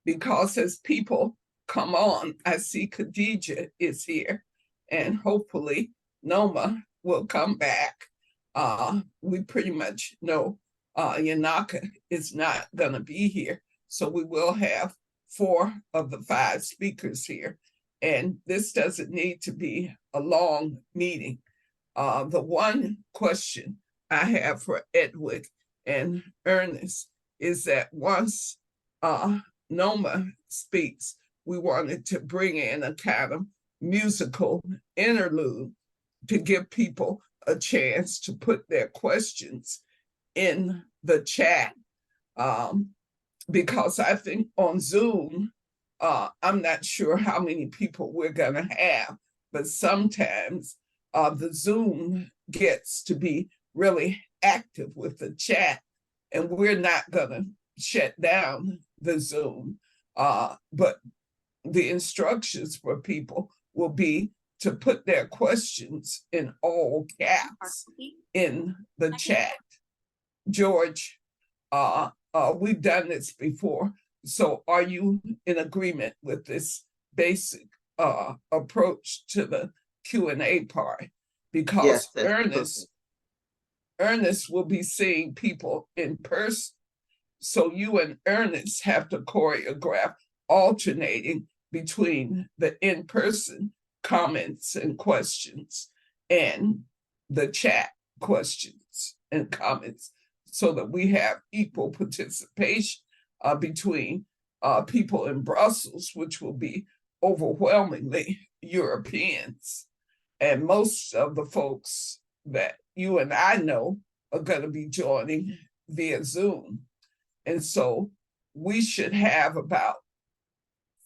because as people come on, I see Khadija is here, and hopefully Noma will come back. We pretty much know Yanaka is not going to be here, so we will have 4 of the 5 speakers here. And this doesn't need to be a long meeting. The one question I have for Edward and Ernest is that once Noma speaks, we wanted to bring in a kind of musical interlude to give people a chance to put their questions in the chat. Because I think on Zoom, I'm not sure how many people we're going to have, but sometimes the Zoom gets to be really active with the chat, and we're not going to shut down the Zoom. But the instructions for people will be to put their questions in all caps in the chat. George, we've done this before. So are you in agreement with this basic approach to the Q&A part? Because yes, Ernest will be seeing people in person. So you and Ernest have to choreograph alternating between the in-person comments and questions and the chat questions and comments, so that we have equal participation between people in Brussels, which will be overwhelmingly Europeans. And most of the folks that you and I know are going to be joining via Zoom. And so we should have about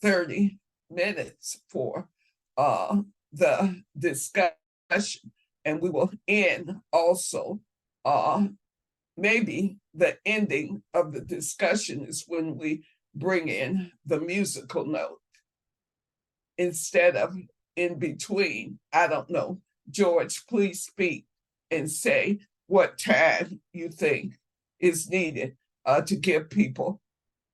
30 minutes for the discussion. And we will end also, maybe the ending of the discussion is when we bring in the musical note instead of in between. I don't know. George, please speak and say what time you think is needed to give people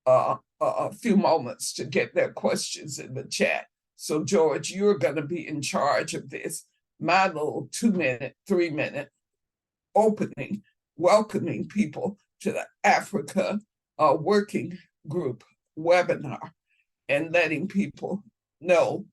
a few moments to get their questions in the chat. So George, you're going to be in charge of this. My little 2-minute, 3-minute opening, welcoming people to the Africa Working Group webinar and letting people know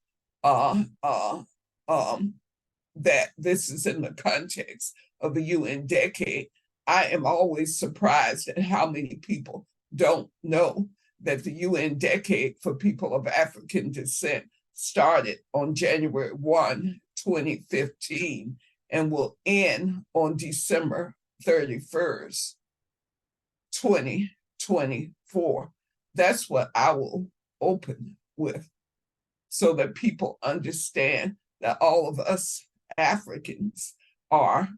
that this is in the context of the UN decade. I am always surprised at how many people don't know that the UN decade for people of African descent started on January 1, 2015, and will end on December 31st, 2024. That's what I will open with, so that people understand that all of us Africans are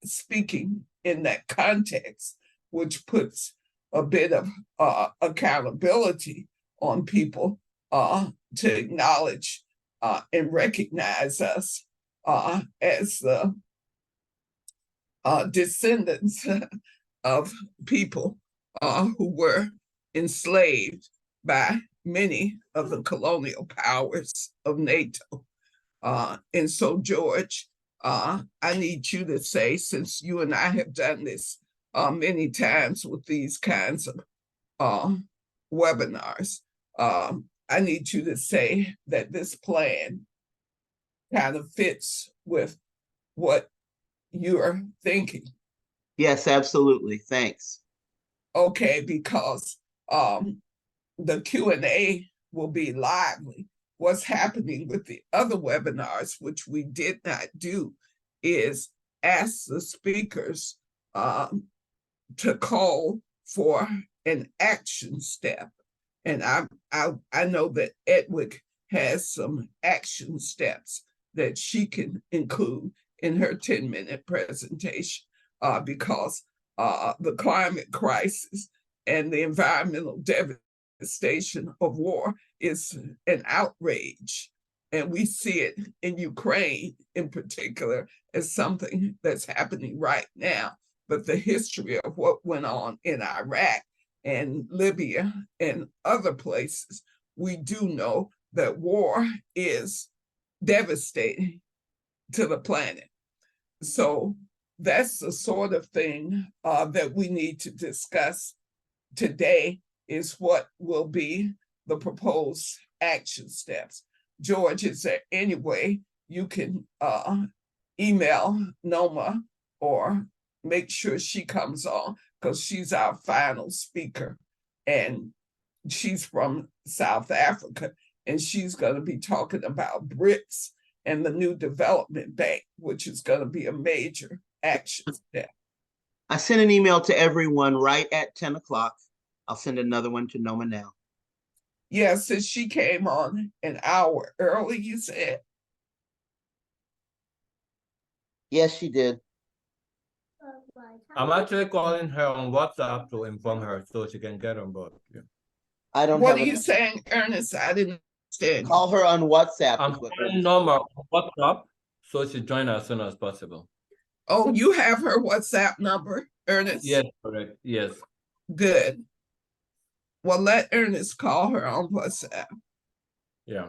speaking in that context, which puts a bit of accountability on people to acknowledge and recognize us as the descendants of people who were enslaved by many of the colonial powers of NATO. And so, George, I need you to say, since you and I have done this many times with these kinds of webinars, I need you to say that this plan kind of fits with what you're thinking. Yes, absolutely. Thanks. Okay, because the Q&A will be lively. What's happening with the other webinars, which we did not do, is ask the speakers to call for an action step. And I know that Edwick has some action steps that she can include in her 10-minute presentation, because the climate crisis and the environmental devastation of war is an outrage. And we see it in Ukraine in particular as something that's happening right now. But the history of what went on in Iraq and Libya and other places, we do know that war is devastating to the planet. So that's the sort of thing that we need to discuss today, is what will be the proposed action steps. George, is there any way you can email Noma or make sure she comes on, because she's our final speaker and she's from South Africa, and she's going to be talking about BRICS and the new development bank, which is going to be a major action step. I sent an email to everyone right at 10 o'clock. I'll send another one to Noma now. Yeah, since she came on an hour early, you said? Yes, she did. I'm actually calling her on WhatsApp to inform her so she can get on board. Yeah. I don't What have are you saying, Ernest? I didn't understand. Call her on WhatsApp. I'm is what calling Ernest- Norma on WhatsApp so she join as soon as possible. Oh, you have her WhatsApp number, Ernest? Yes, correct. Yes. Good. Well, let Ernest call her on WhatsApp. Yeah.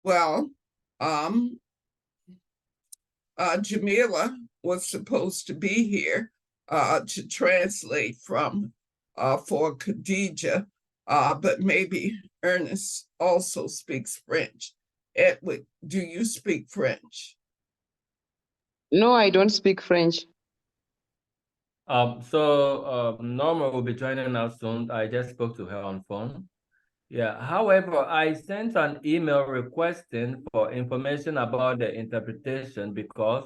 Well, Jamila was supposed to be here to translate from for Khadija, but maybe Ernest also speaks French. Edward, do you speak French? No, I don't speak French. Norma will be joining us soon. I just spoke to her on phone. Yeah. However, I sent an email requesting for information about the interpretation because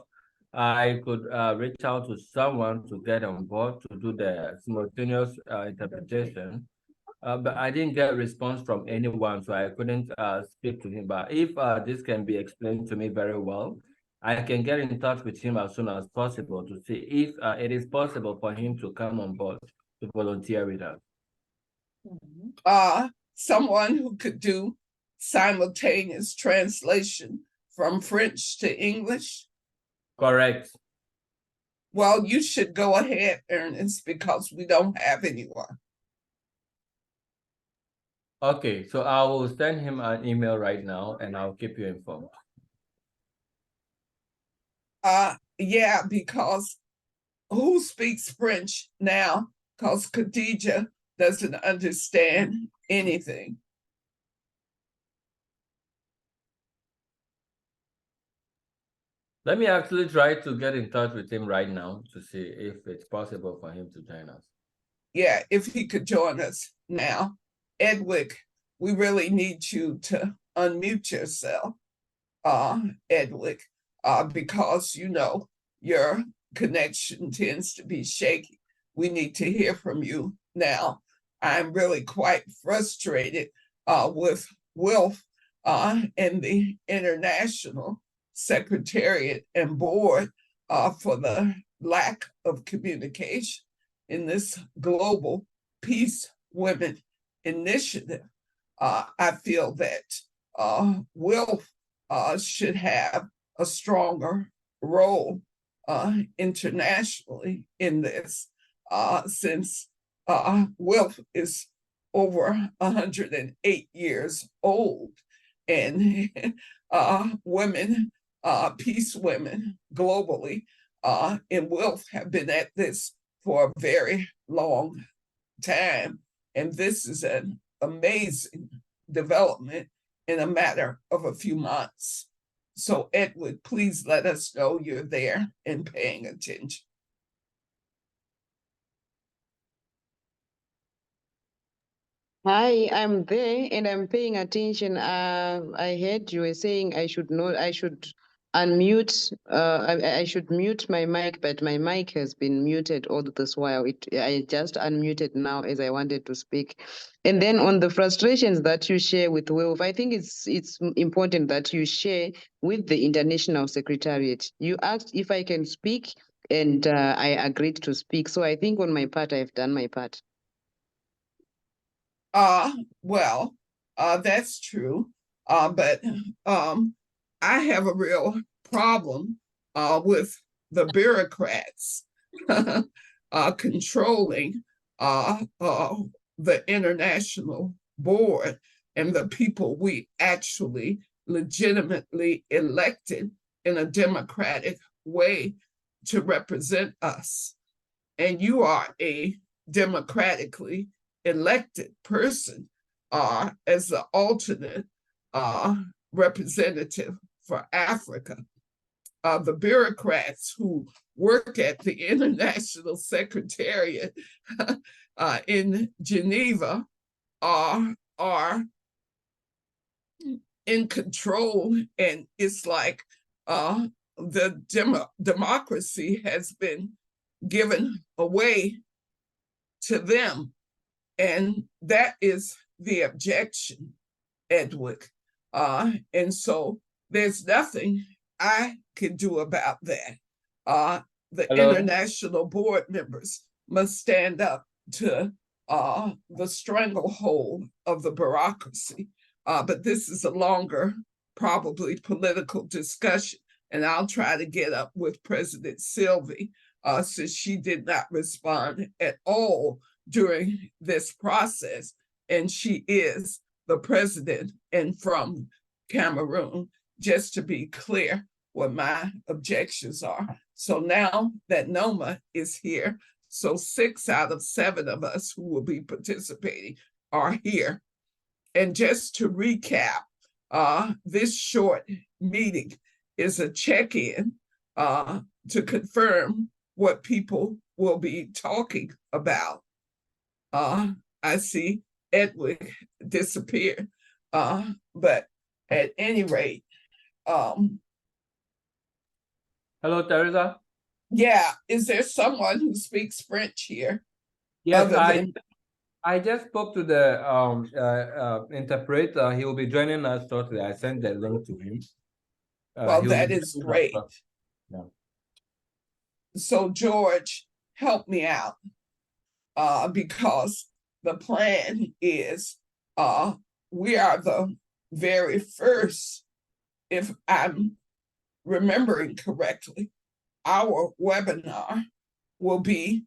I could reach out to someone to get on board to do the simultaneous interpretation. But I didn't get a response from anyone, so I couldn't speak to him. But if this can be explained to me very well, I can get in touch with him as soon as possible to see if it is possible for him to come on board to volunteer with us. Someone who could do simultaneous translation from French to English? Correct. Well, you should go ahead, Ernest, because we don't have anyone. Okay, so I will send him an email right now and I'll keep you informed. Yeah, because who speaks French now? Because Khadija doesn't understand anything. Let me actually try to get in touch with him right now to see if it's possible for him to join us. Yeah, if he could join us now. Edwick, we really need you to unmute yourself, Edwick, because you know your connection tends to be shaky. We need to hear from you now. I'm really quite frustrated with Wilf and the International Secretariat and Board for the lack of communication in this global peace women initiative. I feel that Wilf should have a stronger role internationally in this, since Wilf is over 108 years old, and women, peace women globally in Wilf have been at this for a very long time. And this is an amazing development in a matter of a few months. So Edward, please let us know you're there and paying attention. Hi, I'm there and I'm paying attention. I heard you were saying I should unmute. I should mute my mic, but my mic has been muted all this while. I just unmuted now as I wanted to speak. And then on the frustrations that you share with Wolf, I think it's important that you share with the International Secretariat. You asked if I can speak, and I agreed to speak. So I think on my part, I've done my part. Well, that's true. But I have a real problem with the bureaucrats controlling the international board and the people we actually legitimately elected in a democratic way to represent us. And you are a democratically elected person as the alternate representative for Africa. The bureaucrats who work at the International Secretariat in Geneva are in control, and it's like the democracy has been given away to them. And that is the objection, Edward. And so there's nothing I can do about that. The Hello? international board members must stand up to the stranglehold of the bureaucracy. But this is a longer, probably political discussion. And I'll try to get up with President Sylvie since she did not respond at all during this process, and she is the president and from Cameroon, just to be clear what my objections are. So now that Noma is here, so 6 out of 7 of us who will be participating are here. And just to recap, this short meeting is a check-in to confirm what people will be talking about. I see Edward disappear. But at any rate, Hello, Teresa? yeah, is there someone who speaks French here? Yes, Other than I just spoke to the interpreter. He will be joining us shortly. I sent the link to him. well, He will that be is joining us great. shortly. Yeah. So George, help me out. Because the plan is we are the very first, if I'm remembering correctly, our webinar will be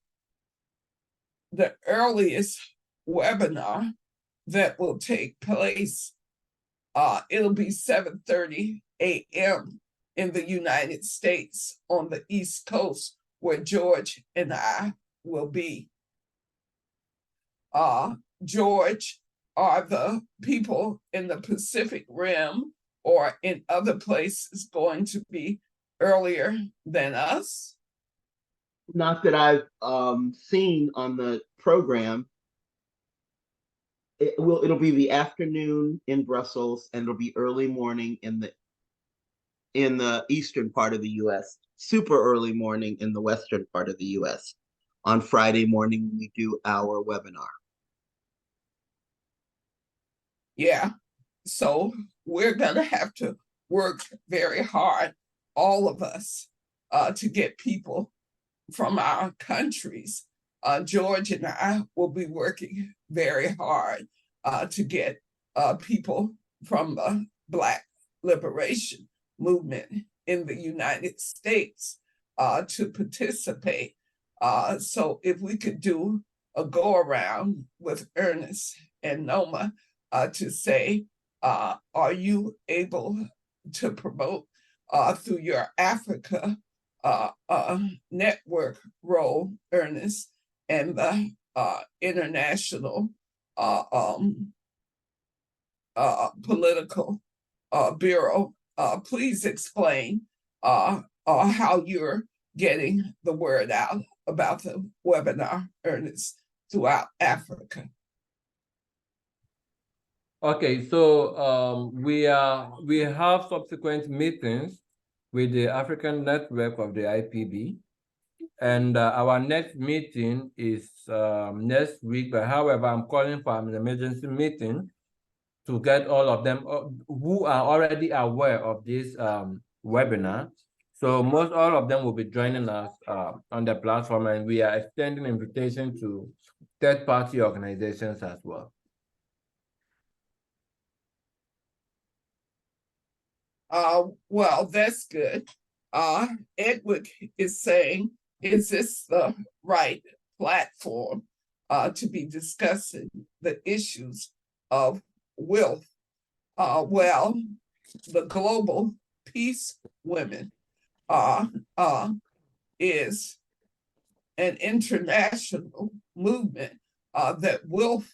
the earliest webinar that will take place. It'll be 7:30 a.m. in the United States on the East Coast, where George and I will be. George, are the people in the Pacific Rim or in other places going to be earlier than us? Not that I've seen on the program. It'll be the afternoon in Brussels, and it'll be early morning in the eastern part of the US, super early morning in the western part of the US on Friday morning when we do our webinar. Yeah, so we're gonna have to work very hard, all of us, to get people from our countries. George and I will be working very hard to get people from the Black liberation movement in the United States to participate. So if we could do a go around with Ernest and Noma to say, are you able to promote through your Africa network role, Ernest, and the international political bureau. Please explain how you're getting the word out about the webinar, Ernest, throughout Africa. Okay, so we have subsequent meetings with the African network of the IPB, and our next meeting is next week. But however, I'm calling for an emergency meeting to get all of them who are already aware of this webinar. So most all of them will be joining us on the platform, and we are extending invitation to third-party organizations as well. Well, that's good. Edward is saying, is this the right platform to be discussing the issues of wealth? Well, the Global Peace Women is an international movement that wealth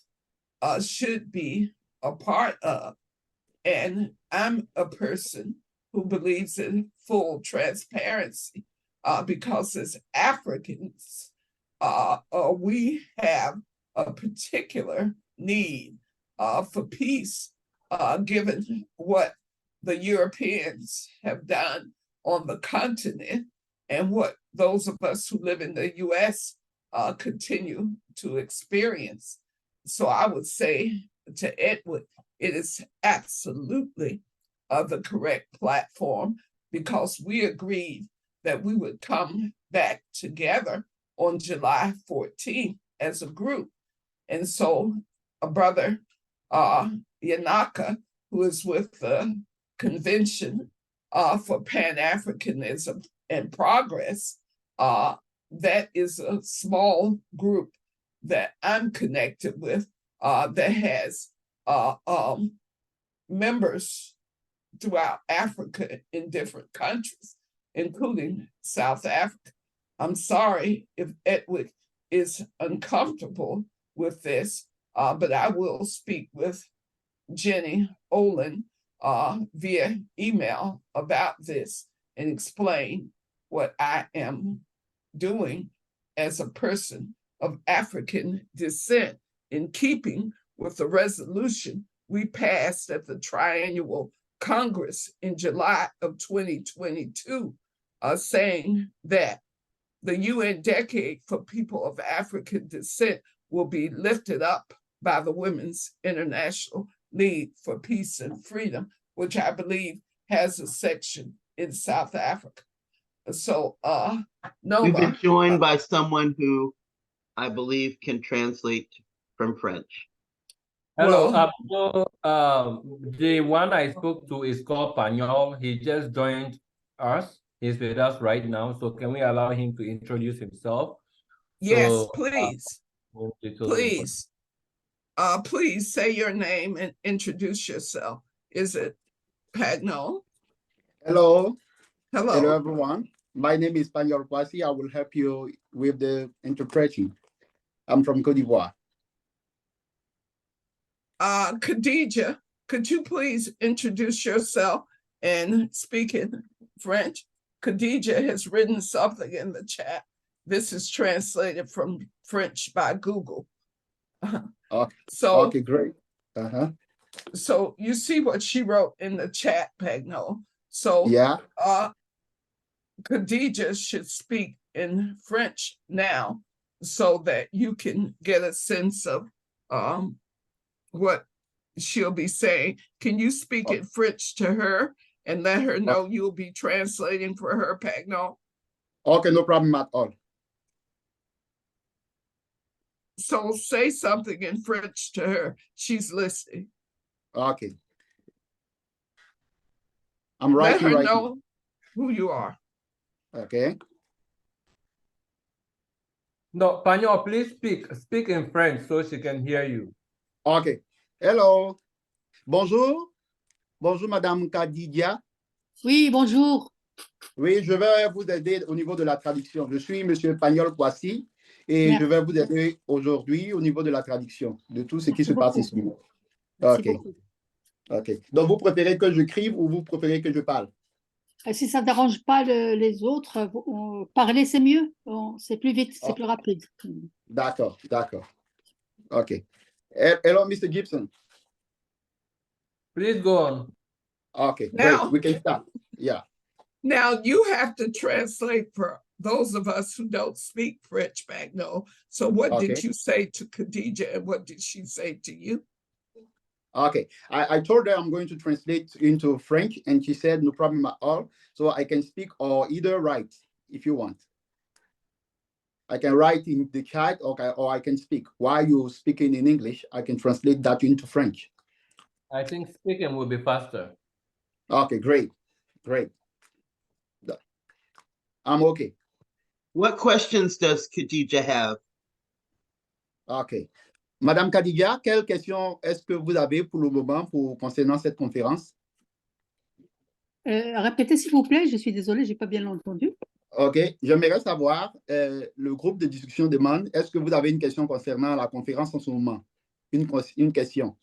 should be a part of. And I'm a person who believes in full transparency because as Africans, we have a particular need for peace, given what the Europeans have done on the continent and what those of us who live in the US continue to experience. So I would say to Edward, it is absolutely the correct platform because we agreed that we would come back together on July 14th as a group. And so a brother, Yanaka, who is with the Convention for Pan-Africanism and Progress, that is a small group that I'm connected with that has members throughout Africa in different countries, including South Africa. I'm sorry if Edward is uncomfortable with this, but I will speak with Jenny Olin via email about this and explain what I am doing as a person of African descent in keeping with the resolution we passed at the Triennial Congress in July of 2022, saying that the UN Decade for People of African Descent will be lifted up by the Women's International League for Peace and Freedom, which I believe has a section in South Africa. So, Noma. We've been joined by someone who I believe can translate from French. Hello, Well, the one I spoke to is called Panyol. He just joined us. He's with us right now. So can we allow him to introduce himself? yes, So, please. Please. Please say your name and introduce yourself. Is it Pagno? Hello. Hello. Hello, everyone. My name is Panyol Kwasi. I will help you with the interpreting. I'm from Cote d'Ivoire. Khadija, could you please introduce yourself and speak in French? Khadija has written something in the chat. This is translated from French by Google. Okay. So, okay, great. So you see what she wrote in the chat, Pagno. So yeah, Khadija should speak in French now so that you can get a sense of what she'll be saying. Can you speak in French to her and let her know you'll be translating for her, Pagno? Okay, no problem at all. So say something in French to her. She's listening. Okay. I'm Let writing her right know who you are. now. Okay. no, Panyol, please speak in French so she can hear you. Okay. Hello. Bonjour. Bonjour, Madame Kadidia. Oui, bonjour. Oui, je vais vous aider au niveau de la traduction. Je suis Monsieur Panyol Kwasi et Merci. je vais vous aider aujourd'hui au niveau de la traduction de tout ce qui se passe ici. Merci Ok. beaucoup. OK. Donc, vous préférez que j'écrive ou vous préférez que je parle? Si ça ne dérange pas les autres, parler, c'est mieux. C'est plus vite, c'est Oh. plus rapide. D'accord, d'accord. OK. Hello, Mr. Gibson. Please go on. Okay, Now- great. We can start. Yeah. Now you have to translate for those of us who don't speak French, Magno. So what did Okay. you say to Khadija and what did she say to you? Okay. I told her I'm going to translate into French, and she said no problem at all. So I can speak or either write if you want. I can write in the chat, or I can speak. While you're speaking in English, I can translate that into French. I think speaking will be faster. Okay, great. Great. I'm okay. What questions does Khadija have? Okay. Madame Khadija, quelles questions est-ce que vous avez pour le moment concernant cette conférence? Répétez, s'il vous plaît, je suis désolée, je n'ai pas bien entendu. OK. J'aimerais savoir, le groupe de discussion demande, est-ce que vous avez une question concernant la conférence en ce moment? Une question.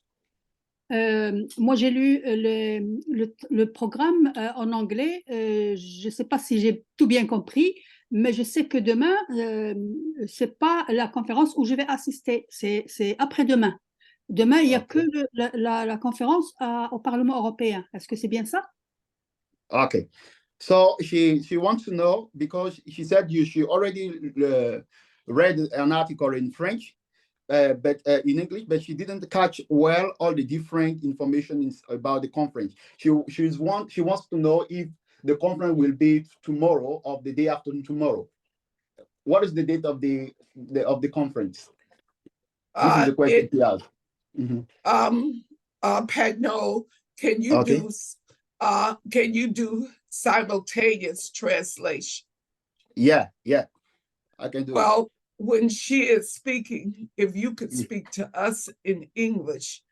Moi, j'ai lu le programme en anglais. Je ne sais pas si j'ai tout bien compris, mais je sais que demain, ce n'est pas la conférence où je vais assister, c'est après-demain. Demain, il n'y a Okay. que la conférence au Parlement européen. Est-ce que c'est bien ça? Okay. So she wants to know, because she said she already read an article in French, but in English, but she didn't catch well all the different information about the conference. She wants to know if the conference will be tomorrow or the day after tomorrow. What is the date of the conference? This is the question she asked. Pagno, can you Okay. do simultaneous translation? Yeah, I can do it. Well, when she is speaking, if you could speak to us in English,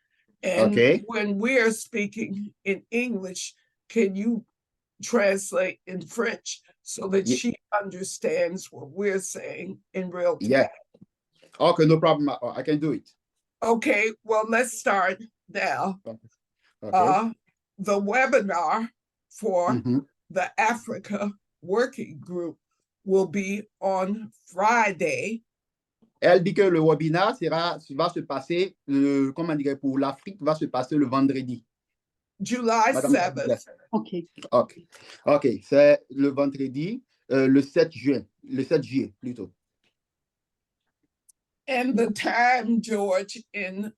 and Okay. when we're speaking in English, can you translate in French so that she understands what we're saying in real time? Yeah. Okay, no problem. I can do it. Okay, well, let's start now. Okay. The webinar for Mhm. the Africa Working Group will be on Friday. Elle dit que le webinaire va se passer, comment dire, pour l'Afrique, va se passer le vendredi. July Madame 7th. OK. OK. C'est le vendredi, le 7 juin. Le 7 juillet, plutôt. And the time, George, in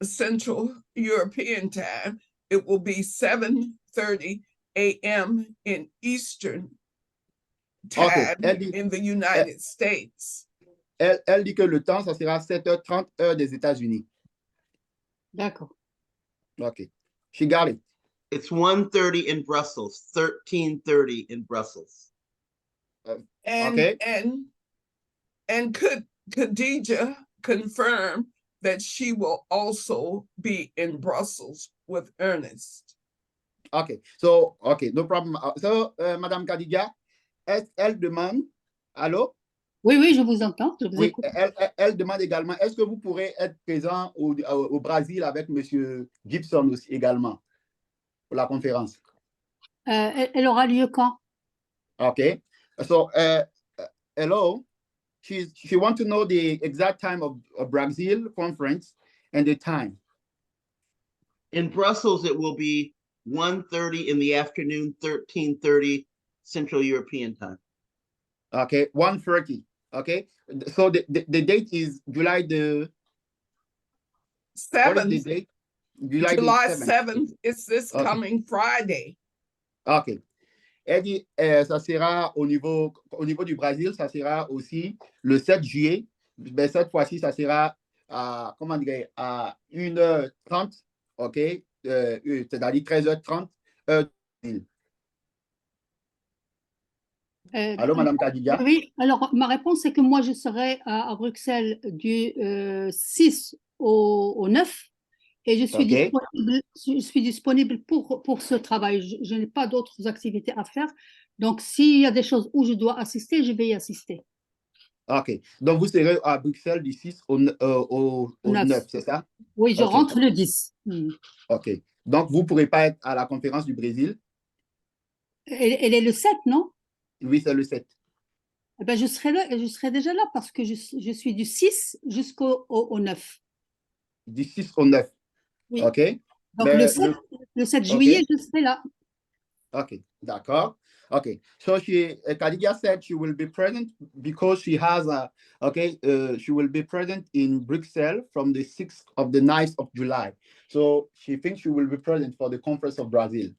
Central European time, it will be 7:30 a.m. in Eastern time in the United States. Elle dit que le temps, ça sera 7h30 heure des États-Unis. D'accord. OK. She got it. It's 1:30 in Brussels, 13:30 in Brussels. And Okay. and could Khadija confirm that she will also be in Brussels with Ernest? OK. So, OK, no problem. So, Madame Khadija, elle demande, allô? Oui, je vous entends. Je vous Oui, écoute. elle demande également, est-ce que vous pourrez être présent au Brésil avec M. Gibson aussi également pour la conférence? Elle aura lieu quand? Okay. So, hello. She wants to know the exact time of Brazil conference and the time. In Brussels, it will be 1:30 in the afternoon, 13:30 Central European time. Okay, 1:30. Okay. So the date is July the 7th. What is the date? July July 7th. 7th. It's this Okay. coming Friday. OK. Elle dit, ça sera au niveau du Brésil, ça sera aussi le 7 juillet. Ben, cette fois-ci, ça sera à, comment dire, à 1h30, OK? C'est-à-dire 13h30, heure du Brésil. Allô, Madame Khadija? Oui, alors ma réponse c'est que moi je serai à Bruxelles du 6 au 9 et je suis disponible pour ce travail. Je n'ai pas d'autres activités à faire. Donc, s'il y a des choses où je dois assister, je vais y assister. OK. Donc, vous serez à Bruxelles du 6 au 9, c'est ça? Oui, je Ok. rentre le 10. OK. Donc, vous ne pourrez pas être à la conférence du Brésil? Elle est le 7, non? Oui, c'est le 7. Eh ben, je serai déjà là parce que je suis du 6 au 9. Du 6 au 9. Oui. OK. Donc, Mais le 7 OK. juillet, je serai là. Okay, d'accord. Okay, so Khadija said she will be present because she has she will be present in Brussels from the 6th of the 9th of July. So she thinks she will be present for the Conference of Brazil.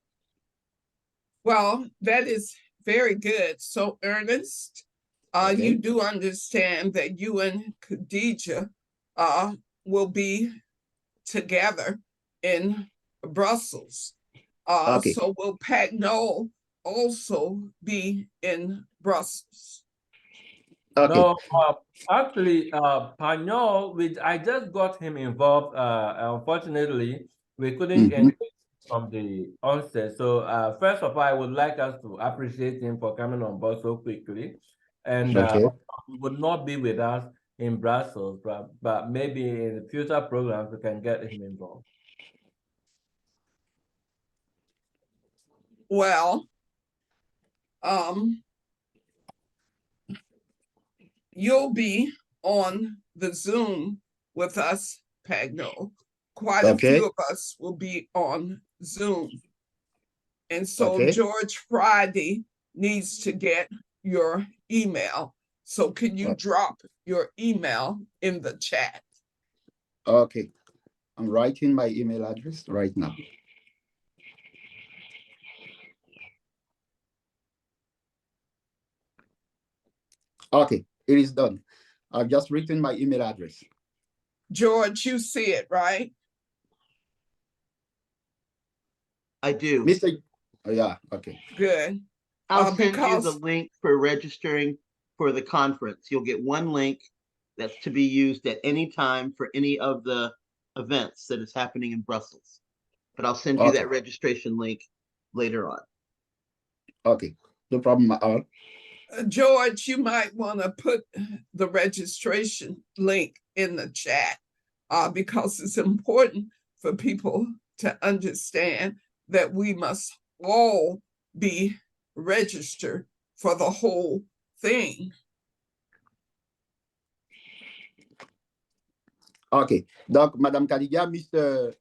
Well, that is very good. So, Ernest, Okay. you do understand that you and Khadija will be together in Brussels. Okay. So will Pagnol also be in Brussels? Okay. No, actually, Pagnol, I just got him involved. Unfortunately, we couldn't engage from the onset. So, first of all, I would like us to appreciate him for coming on board so quickly. And Okay. he would not be with us in Brussels, but maybe in future programs we can get him involved. Well, you'll be on the Zoom with us, Pagnol. Quite a few of us will be on Zoom. And so George Friday needs to get your email. So can you drop your email in the chat? Okay. I'm writing my email address right now. Okay, it is done. I've just written my email address. George, you see it, right? I do. Mr. Oh, yeah, okay. Good. I'll send you the link for registering for the conference. You'll get one link that's to be used at any time for any of the events that is happening in Brussels. But I'll send you that registration link later on. Okay, no problem at all. George, you might want to put the registration link in the chat because it's important for people to understand that we must all be registered for the whole thing. OK. Donc, Madame Kaliga, Mr.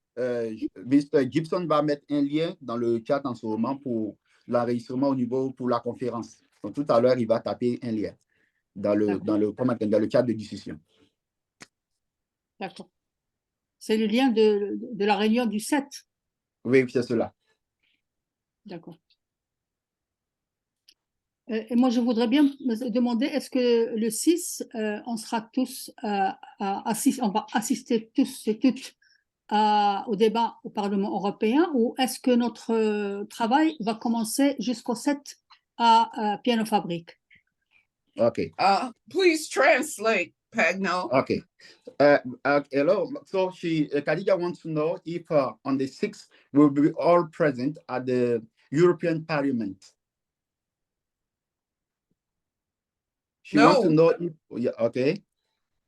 Gibson va mettre un lien dans le chat en ce moment pour l'enregistrement au niveau pour la conférence. Donc, tout à l'heure, il va taper un lien dans le chat de discussion. D'accord. C'est le lien de la réunion du 7. Oui, c'est cela. D'accord. Et moi, je voudrais bien me demander, est-ce que le 6, on sera tous, on va assister tous et toutes au débat au Parlement européen, ou est-ce que notre travail va commencer jusqu'au 7 à Piano Fabrique? Okay. Please translate, Pagnol. Okay. Hello. So Khadija wants to know if on the 6th we'll be all present at the European Parliament. She wants to know if, yeah, okay.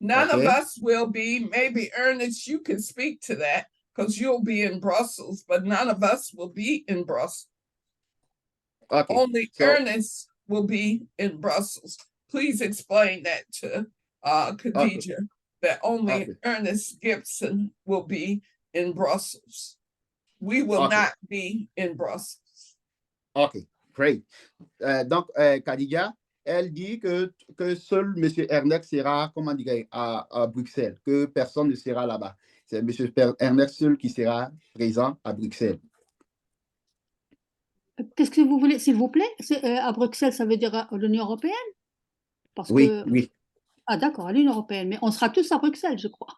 None of us will be. Maybe Ernest, you can speak to that because you'll be in Brussels, but none of us will be in Brussels. Okay. Only Ernest will be in Brussels. Please explain that to Khadija, that only Ernest Gibson will be in Brussels. We will not be in Brussels. Okay, great. Donc, Khadija, elle dit que seul M. Ernest sera, comment dire, à Bruxelles, que personne ne sera là-bas. C'est M. Ernest seul qui sera présent à Bruxelles. Qu'est-ce que vous voulez, s'il vous plaît? À Bruxelles, ça veut dire à l'Union européenne? Parce que... Oui. Ah, d'accord, à l'Union européenne. Mais on sera tous à Bruxelles, je crois.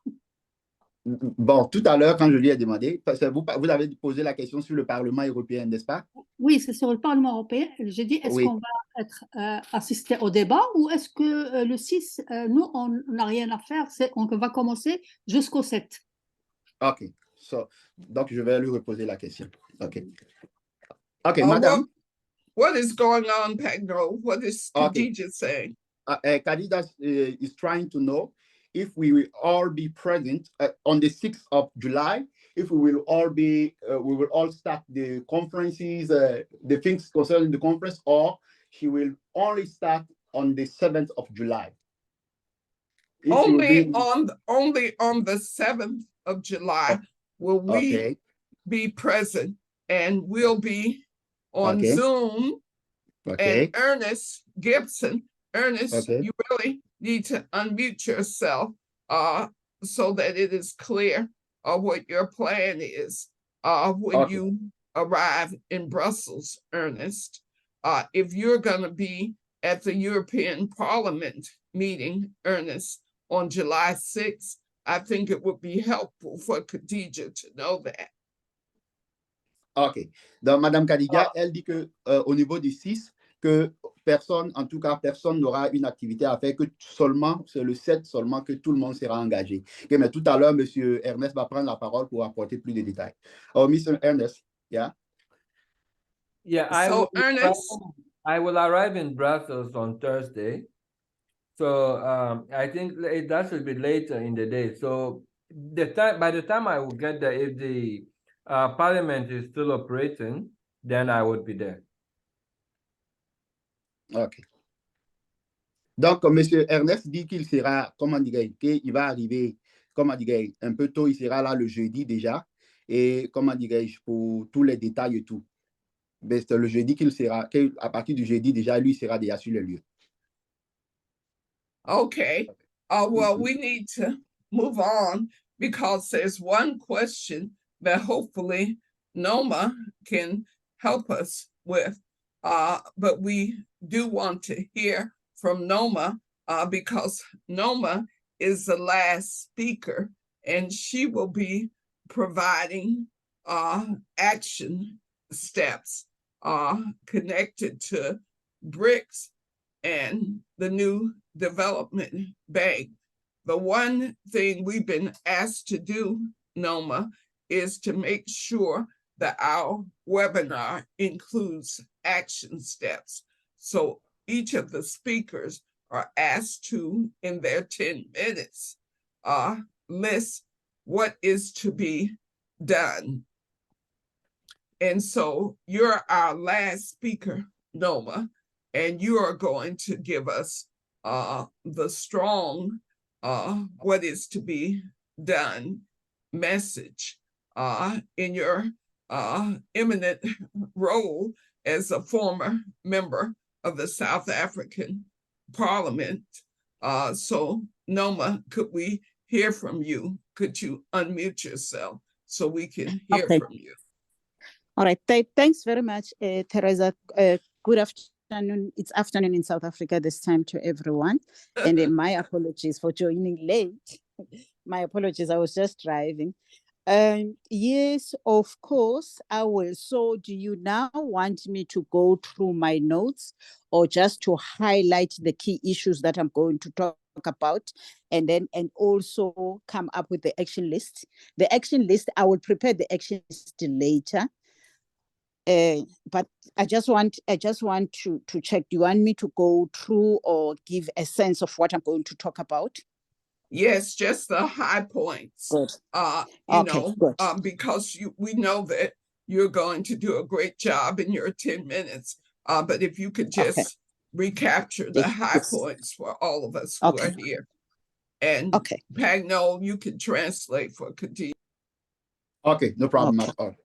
Bon, tout à l'heure, quand je lui ai demandé, parce que vous avez posé la question sur le Parlement européen, n'est-ce pas? Oui, c'est sur le Parlement européen. J'ai dit, est-ce qu'on va être assisté au débat ou est-ce que le 6, nous, on n'a rien à faire, on va commencer jusqu'au 7. OK. Donc, je vais lui reposer la question. OK. OK, madame. What is going on, Pagnol? What is Khadija saying? Khadija is trying to know if we will all be present on the 6th of July, if we will all be, we will all start the conferences, the things concerning the conference, or she will only start on the 7th of July. If she will Only be, on the 7th of July will we be present, and we'll be on Zoom. And Ernest Gibson, Ernest, you really need to unmute yourself so that it is clear what your plan is when you arrive in Brussels, Ernest. If you're going to be at the European Parliament meeting, Ernest, on July 6th, I think it would be helpful for Khadija to know that. OK. Donc, Madame Khadija, elle dit que au niveau du 6, que personne, en tout cas, personne n'aura une activité à faire, que seulement, c'est le 7 seulement que tout le monde sera engagé. Okay, mais tout à l'heure, Monsieur Ernest va prendre la parole pour apporter plus de détails. Oh, Mr. Ernest, yeah? Yeah, Ernest, I will arrive in Brussels on Thursday. So I think that should be later in the day. So by the time I will get there, if the Parliament is still operating, then I would be there. OK. Donc, M. Ernest dit qu'il sera, comment dirais-je, qu'il va arriver, comment dirais-je, un peu tôt, il sera là le jeudi déjà. Et comment dirais-je, pour tous les détails et tout. Mais c'est le jeudi qu'il sera, à partir du jeudi déjà, lui sera déjà sur le lieu. Okay. Well, we need to move on because there's one question that hopefully Noma can help us with. But we do want to hear from Noma because Noma is the last speaker, and she will be providing action steps connected to BRICS and the new development bank. The one thing we've been asked to do, Noma, is to make sure that our webinar includes action steps. So each of the speakers are asked to, in their 10 minutes, list what is to be done. And so you're our last speaker, Noma, and you are going to give us the strong what is to be done message in your eminent role as a former member of the South African Parliament. So Noma, could we hear from you? Could you unmute yourself so we can hear from you? All right. Thanks very much, Teresa. Good afternoon. It's afternoon in South Africa this time to everyone. And my apologies for joining late. My apologies. I was just driving. Yes, of course, I will. So do you now want me to go through my notes or just to highlight the key issues that I'm going to talk about and also come up with the action list? The action list, I will prepare the action list later. But I just want to check. Do you want me to go through or give a sense of what I'm going to talk about? Yes, just the high points. Good. Because we know that you're going to do a great job in your 10 minutes. But if you could just recapture the high points for all of us who are here. And Pagnol, you can translate for Khadija. Okay, no problem at all.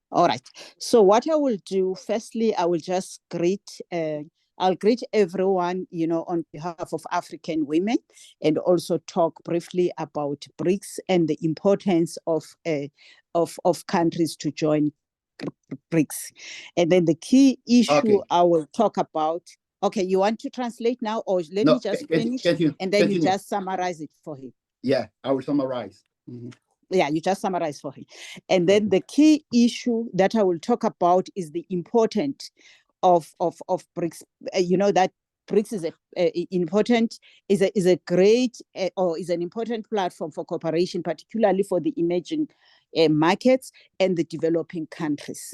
All right. So what I will do, firstly, I will just I'll greet everyone, on behalf of African women, and also talk briefly about BRICS and the importance of countries to join BRICS. And then the key issue I will talk about. Okay, you want to translate now, or let me just finish and then you just summarize it for him? Yeah, I will summarize. Mm-hmm. Yeah, you just summarize for him. And then the key issue that I will talk about is the importance of BRICS. That BRICS is an important platform for cooperation, particularly for the emerging markets and the developing countries.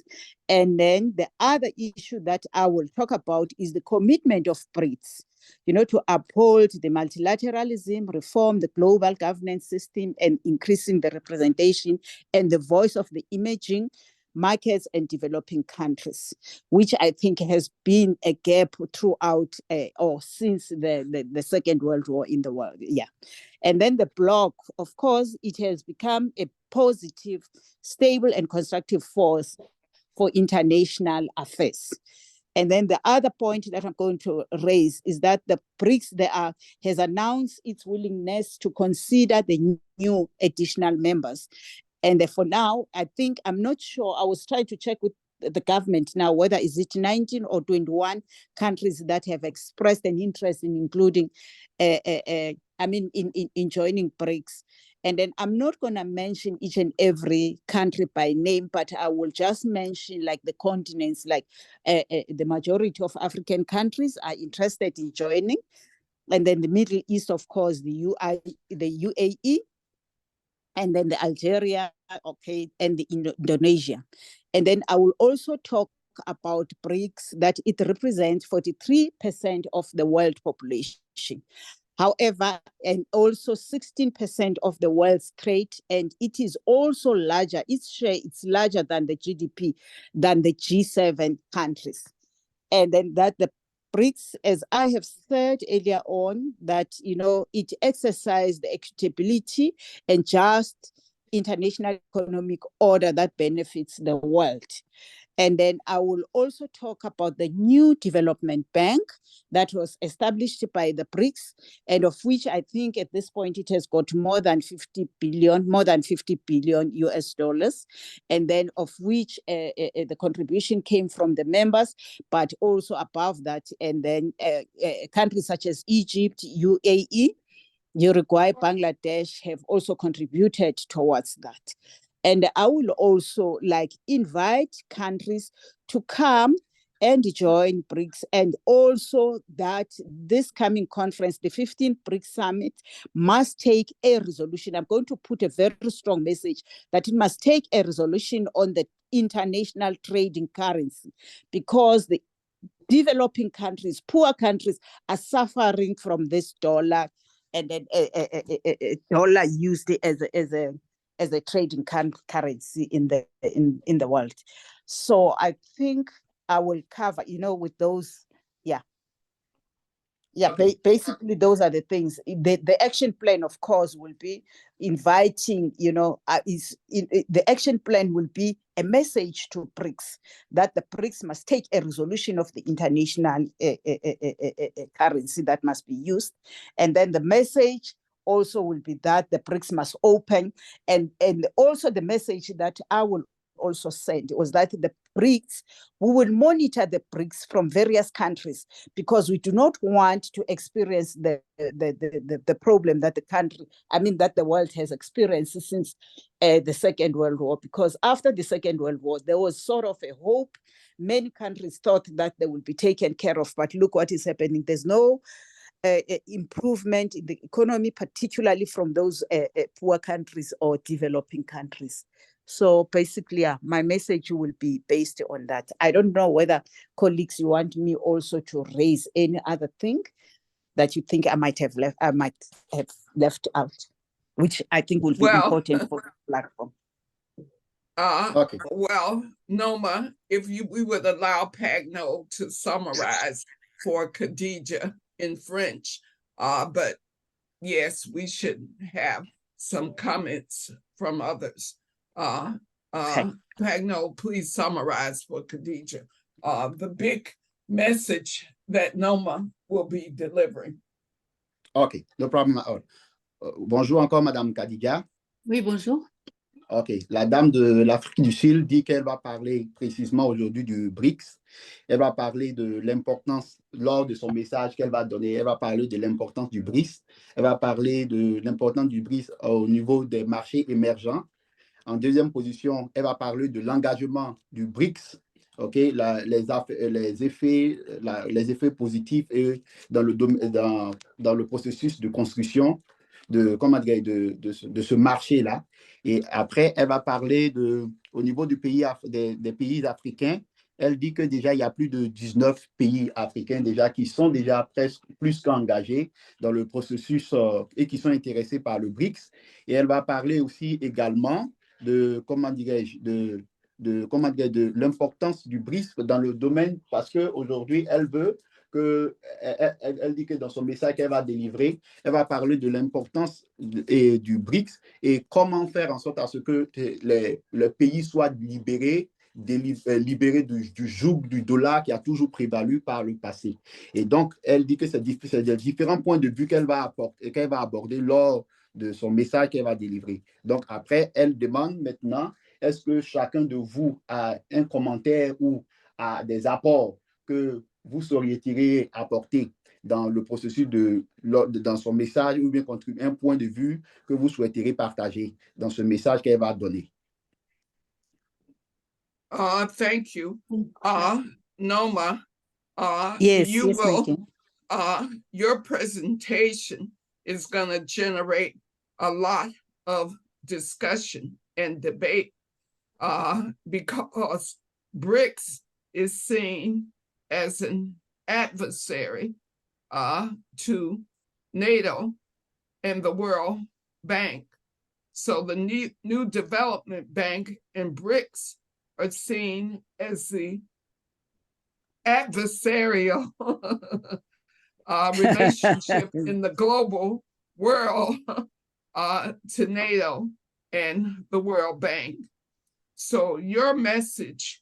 And then the other issue that I will talk about is the commitment of BRICS, to uphold the multilateralism, reform the global governance system, and increasing the representation and the voice of the emerging markets and developing countries, which I think has been a gap throughout or since the Second World War in the world. Yeah. And then the bloc, of course, it has become a positive, stable, and constructive force for international affairs. And then the other point that I'm going to raise is that the BRICS has announced its willingness to consider the new additional members. And for now, I think, I'm not sure, I was trying to check with the government now, whether is it 19 or 21 countries that have expressed an interest in including, in joining BRICS. And then I'm not going to mention each and every country by name, but I will just mention like the continents, like the majority of African countries are interested in joining. And then the Middle East, of course, the UAE, and then the Algeria, okay, and the Indonesia. And then I will also talk about BRICS, that it represents 43% of the world population. However, and also 16% of the world's trade, and it is also larger, its share is larger than the GDP, than the G7 countries. And then that the BRICS, as I have said earlier on, that, it exercises the equitability and just international economic order that benefits the world. And then I will also talk about the new development bank that was established by the BRICS, and of which I think at this point it has got more than 50 billion US dollars, and then of which the contribution came from the members, but also above that, and then countries such as Egypt, UAE, Uruguay, Bangladesh have also contributed towards that. And I will also invite countries to come and join BRICS, and also that this coming conference, the 15th BRICS Summit, must take a resolution. I'm going to put a very strong message that it must take a resolution on the international trading currency, because the developing countries, poor countries, are suffering from this dollar, and then a dollar used as a trading currency in the world. So I think I will cover, with those, Okay. Basically those are the things. The action plan, of course, will be inviting, the action plan will be a message to BRICS that the BRICS must take a resolution of the international currency that must be used. And then the message also will be that the BRICS must open, and also the message that I will also send was that the BRICS, we will monitor the BRICS from various countries, because we do not want to experience the problem that that the world has experienced since the Second World War. Because after the Second World War, there was sort of a hope. Many countries thought that they will be taken care of, but look what is happening. There's no improvement in the economy, particularly from those poor countries or developing countries. So basically, my message will be based on that. I don't know whether colleagues, you want me also to raise any other thing that you think I might have left out, which I think will be important for the platform. Okay. Well, Noma, if we would allow Pagno to summarize for Khadija in French, but yes, we should have some comments from others. Pagno, please summarize for Khadija the big message that Noma will be delivering. Okay, no problem at all. Bonjour encore, Madame Khadija. Oui, bonjour. OK. La dame de l'Afrique du Sud dit qu'elle va parler précisément aujourd'hui du BRICS. Elle va parler de l'importance, lors de son message qu'elle va donner, elle va parler de l'importance du BRICS. Elle va parler de l'importance du BRICS au niveau des marchés émergents. En deuxième position, elle va parler de l'engagement du BRICS OK, les effets positifs et dans le processus de construction comment dire, de ce marché-là. Et après, elle va parler au niveau des pays africains. Elle dit que déjà, il y a plus de 19 pays africains déjà qui sont déjà presque plus qu'engagés dans le processus et qui sont intéressés par le BRICS. Et elle va parler aussi également comment dirais-je, de l'importance du BRICS dans le domaine, parce qu'aujourd'hui, elle dit que dans son message qu'elle va délivrer, elle va parler de l'importance du BRICS et comment faire en sorte à ce que le pays soit libéré du joug du dollar qui a toujours prévalu par le passé. Et donc, elle dit que c'est des différents points de vue qu'elle va aborder lors de son message qu'elle va délivrer. Donc, après, elle demande maintenant, est-ce que chacun de vous a un commentaire ou a des apports que vous souhaiteriez apporter dans le processus dans son message, ou bien contribuer un point de vue que vous souhaiteriez partager dans ce message qu'elle va donner? Thank you. Noma, Yes, you yes, will, Michael. your presentation is going to generate a lot of discussion and debate because BRICS is seen as an adversary to NATO and the World Bank. So the new Development Bank and BRICS are seen as the adversarial relationship in the global world to NATO and the World Bank. So your message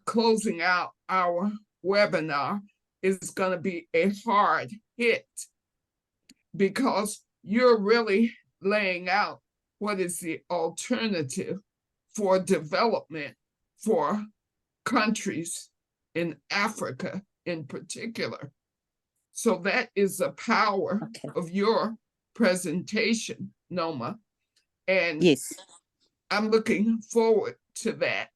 closing out our webinar is going to be a hard hit because you're really laying out what is the alternative for development for countries in Africa in particular. So that is the power of your presentation, Noma. And yes, I'm looking forward to that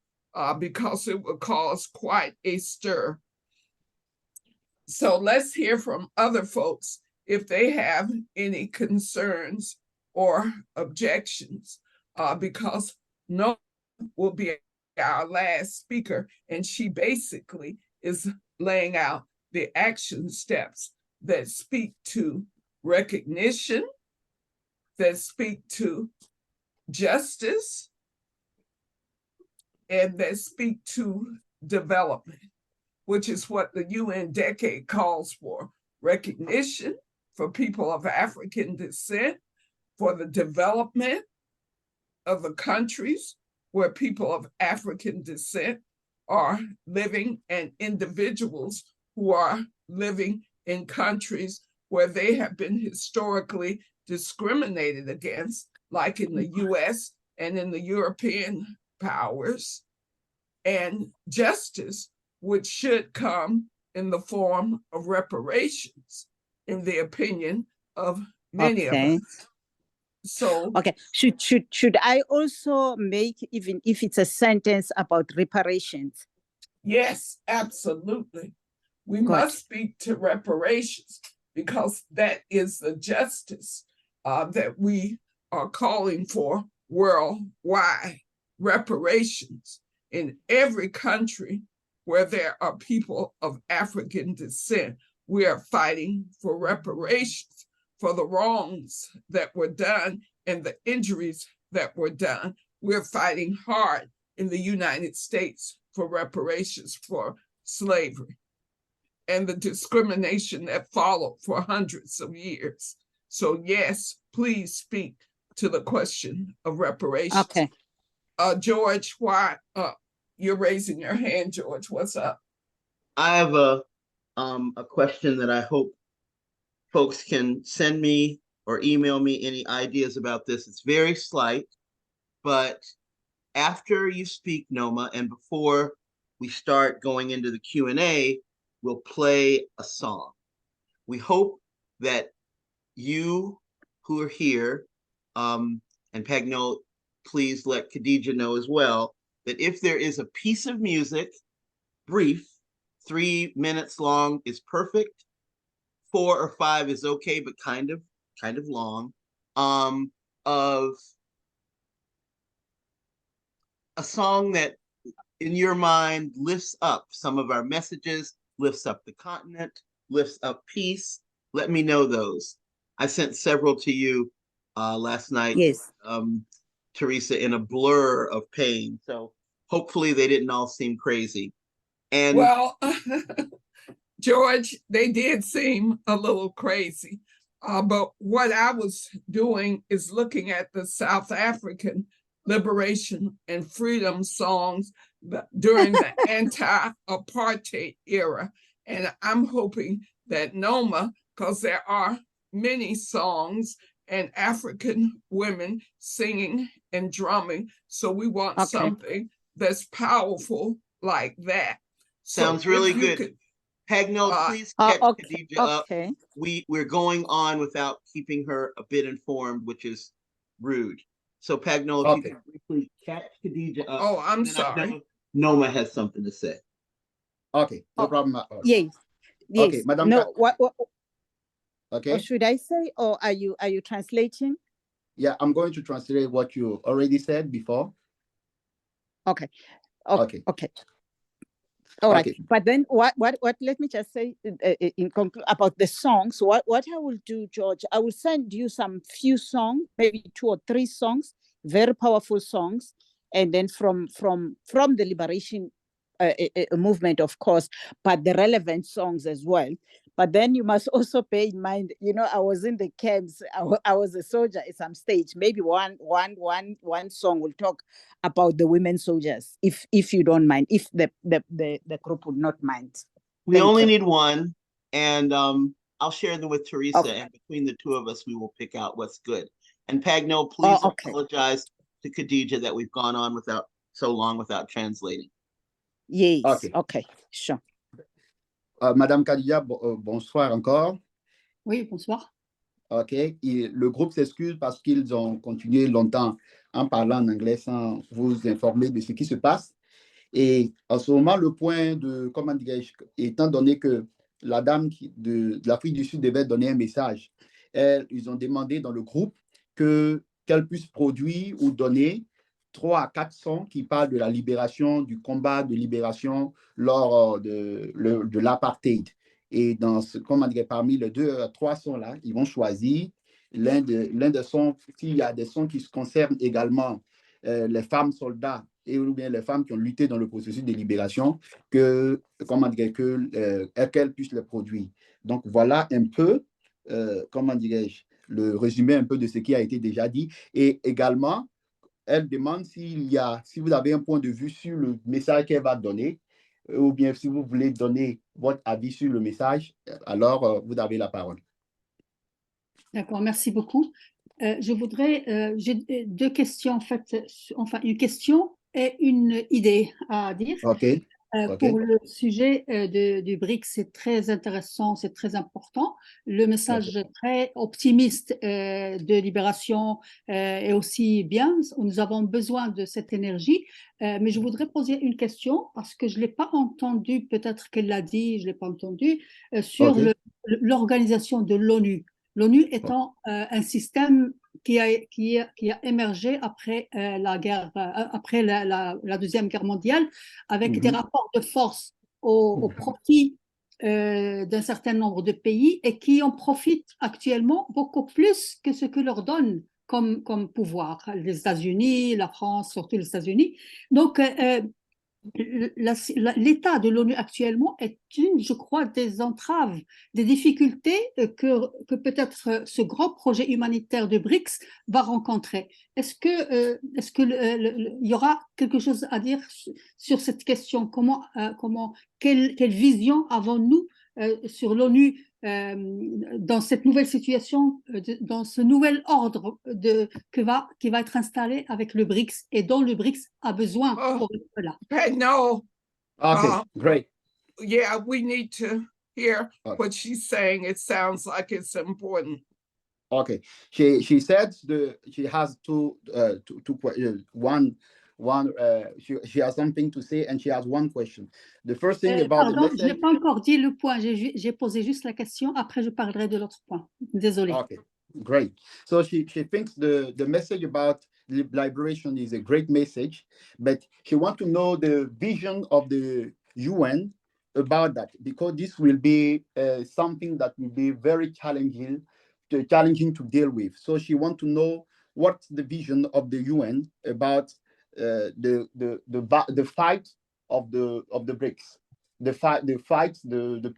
because it will cause quite a stir. So let's hear from other folks if they have any concerns or objections, because Noma will be our last speaker, and she basically is laying out the action steps that speak to recognition, that speak to justice, and that speak to development, which is what the UN decade calls for: recognition for people of African descent, for the development of the countries where people of African descent are living, and individuals who are living in countries where they have been historically discriminated against, like in the US and in the European powers, and justice, which should come in the form of reparations, in the opinion of many of us. So okay, should I also make, even if it's a sentence about reparations? yes, absolutely. We Good. must speak to reparations because that is the justice that we are calling for worldwide. Reparations in every country where there are people of African descent. We are fighting for reparations for the wrongs that were done and the injuries that were done. We're fighting hard in the United States for reparations for slavery and the discrimination that followed for hundreds of years. So yes, please speak to the question of reparations. Okay. George, why you're raising your hand, George? What's up? I have a question that I hope folks can send me or email me any ideas about this. It's very slight, but after you speak, Noma, and before we start going into the Q&A, we'll play a song. We hope that you who are here, and Pagno, please let Khadija know as well, that if there is a piece of music brief. 3 minutes long is perfect. 4 or 5 is okay, but kind of long. Of a song that in your mind lifts up some of our messages, lifts up the continent, lifts up peace. Let me know those. I sent several to you last night. Yes. Teresa, in a blur of pain. So hopefully they didn't all seem crazy. And well, George, they did seem a little crazy. But what I was doing is looking at the South African liberation and freedom songs during the anti-apartheid era. And I'm hoping that Noma, because there are many songs and African women singing and drumming, so we want something that's powerful like that. Sounds really good. Pagno, please catch Khadija up. We're going on without keeping her a bit informed, which is rude. So Pagno, if you can briefly catch Khadija up. Oh, I'm sorry. Noma has something to say. Okay, no problem at all. Yes. Okay, Madam. No, what okay. Or should I say, or are you translating? Yeah, I'm going to translate what you already said before. Okay. Okay. All right. But then what let me just say in conclusion about the songs. What I will do, George, I will send you some few songs, maybe 2 or 3 songs, very powerful songs, and then from the liberation movement, of course, but the relevant songs as well. But then you must also bear in mind, I was in the camps. I was a soldier at some stage. Maybe one song will talk about the women soldiers, if you don't mind, if the group would not mind. We only need one, and I'll share them with Teresa, and between the two of us, we will pick out what's good. And Pagno, please apologize to Khadija that we've gone on so long without translating. Yes. Okay. Sure. Madame Khadija, bonsoir encore. Oui, bonsoir. OK. Le groupe s'excuse parce qu'ils ont continué longtemps en parlant en anglais sans vous informer de ce qui se passe. Et en ce moment, le point de, comment dirais-je, étant donné que la dame de l'Afrique du Sud devait donner un message, ils ont demandé dans le groupe qu'elle puisse produire ou donner 3 à 4 sons qui parlent de la libération, du combat de libération lors de l'apartheid. Et parmi les 2 à 3 sons-là, ils vont choisir l'un des sons. S'il y a des sons qui concernent également les femmes soldats ou bien les femmes qui ont lutté dans le processus de libération, qu'elles puissent les produire. Donc voilà un peu, le résumé un peu de ce qui a été déjà dit. Et également, elle demande si vous avez un point de vue sur le message qu'elle va donner, ou bien si vous voulez donner votre avis sur le message, alors vous avez la parole. D'accord, merci beaucoup. Je voudrais, j'ai 2 questions en fait, enfin une question et une idée à dire. Pour le sujet du BRICS, c'est très intéressant, c'est très important. Le message très optimiste de libération est aussi bien. Nous avons besoin de cette énergie. Mais je voudrais poser une question parce que je ne l'ai pas entendu, peut-être qu'elle l'a dit, je ne l'ai pas entendu, sur l'organisation de l'ONU. L'ONU étant un système qui a émergé après la guerre, après la Deuxième Guerre mondiale, avec des rapports de force au profit d'un certain nombre de pays et qui en profitent actuellement beaucoup plus que ce que leur donne comme pouvoir. Les États-Unis, la France, surtout les États-Unis. Donc, l'état de l'ONU actuellement est je crois, des entraves, des difficultés que peut-être ce grand projet humanitaire de BRICS va rencontrer. Est-ce qu'il y aura quelque chose à dire sur cette question? Quelle vision avons-nous sur l'ONU dans cette nouvelle situation, dans ce nouvel ordre qui va être installé avec le BRICS et dont le BRICS a besoin pour être là? No. Okay, great. Yeah, we need to hear what she's saying. It sounds like it's important. Okay, she said she has two she has something to say and she has one question. The first thing about the Pardon, je n'ai message. pas encore dit le point. J'ai posé juste la question. Après, je parlerai de l'autre point. Désolée. Okay, great. So she thinks the message about liberation is a great message, but she wants to know the vision of the UN about that, because this will be something that will be very challenging to deal with. So she wants to know what's the vision of the UN about the fight of the BRICS, the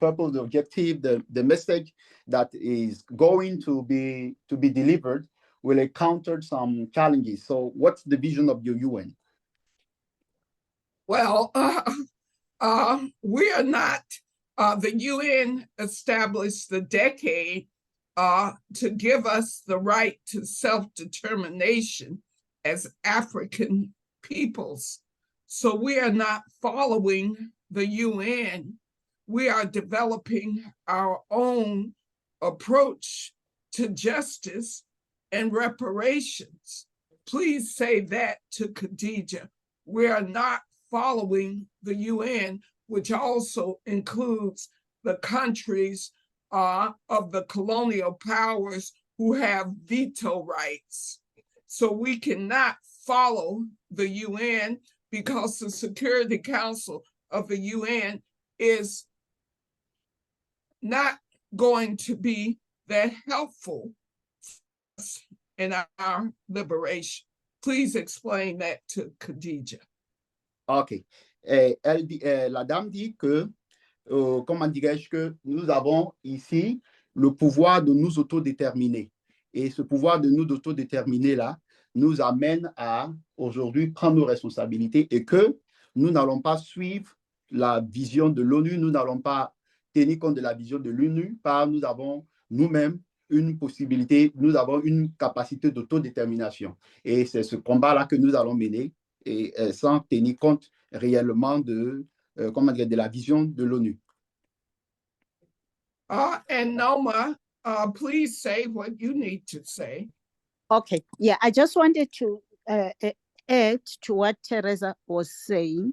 purpose, the objective, the message that is going to be delivered will encounter some challenges. So what's the vision of the UN? Well, we are not, the UN established the decade to give us the right to self-determination as African peoples. So we are not following the UN. We are developing our own approach to justice and reparations. Please say that to Khadija. We are not following the UN, which also includes the countries of the colonial powers who have veto rights. So we cannot follow the UN because the Security Council of the UN is not going to be that helpful in our liberation. Please explain that to Khadija. Ok. La dame dit que, comment dirais-je, que nous avons ici le pouvoir de nous autodéterminer. Et ce pouvoir de nous autodéterminer là nous amène à aujourd'hui prendre nos responsabilités et que nous n'allons pas suivre la vision de l'ONU, nous n'allons pas tenir compte de la vision de l'ONU, car nous avons nous-mêmes une possibilité, nous avons une capacité d'autodétermination. Et c'est ce combat-là que nous allons mener et sans tenir compte réellement de, de la vision de l'ONU. And Noma, please say what you need to say. Okay, yeah, I just wanted to add to what Teresa was saying,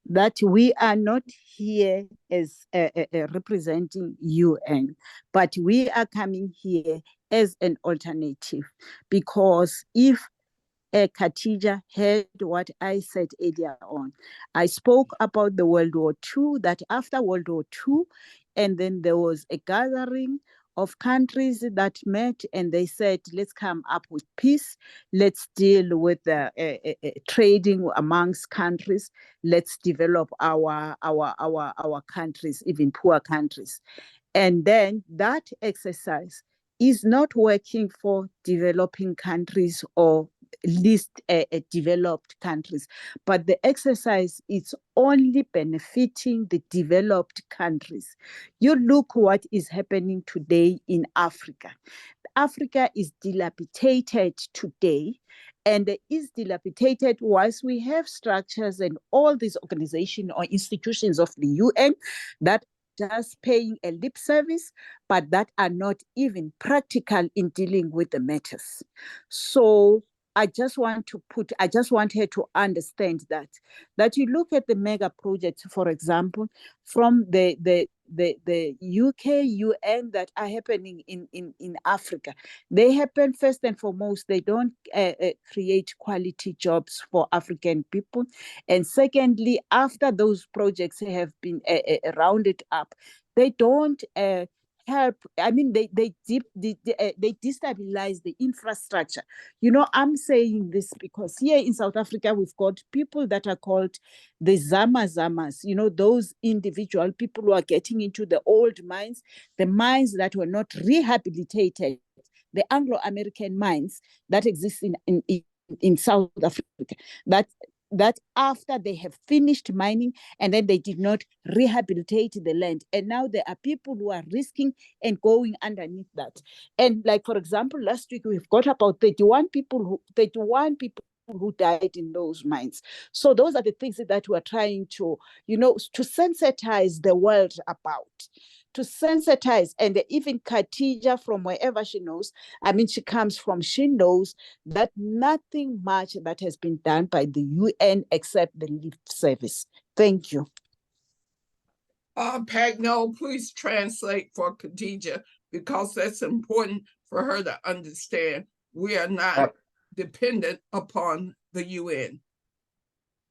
that we are not here as representing UN, but we are coming here as an alternative, because if Khadija heard what I said earlier on, I spoke about the World War II, that after World War II, and then there was a gathering of countries that met and they said, let's come up with peace. Let's deal with trading amongst countries. Let's develop our countries, even poor countries. And then that exercise is not working for developing countries or least developed countries, but the exercise is only benefiting the developed countries. You look what is happening today in Africa. Africa is dilapidated today, and it is dilapidated whilst we have structures and all these organizations or institutions of the UN that just paying a lip service, but that are not even practical in dealing with the matters. So I just want her to understand that you look at the mega projects, for example, from the UK UN that are happening in Africa. They happen first and foremost, they don't create quality jobs for African people. And secondly, after those projects have been rounded up, they don't help. I mean, they destabilize the infrastructure. You know, I'm saying this because here in South Africa, we've got people that are called the Zamas, you know, those individual people who are getting into the old mines, the mines that were not rehabilitated, the Anglo-American mines that exist in South Africa, that after they have finished mining and then they did not rehabilitate the land. And now there are people who are risking and going underneath that. And like, for example, last week, we've got about 31 people who died in those mines. So those are the things that we're trying to, you know, to sensitize the world about. to sensitize, and even Khatija from wherever she knows, I mean, she comes from, she knows that nothing much that has been done by the UN except the lip service. Thank you. Pagno, please translate for Khadija, because that's important for her to understand. We are not dependent upon the UN.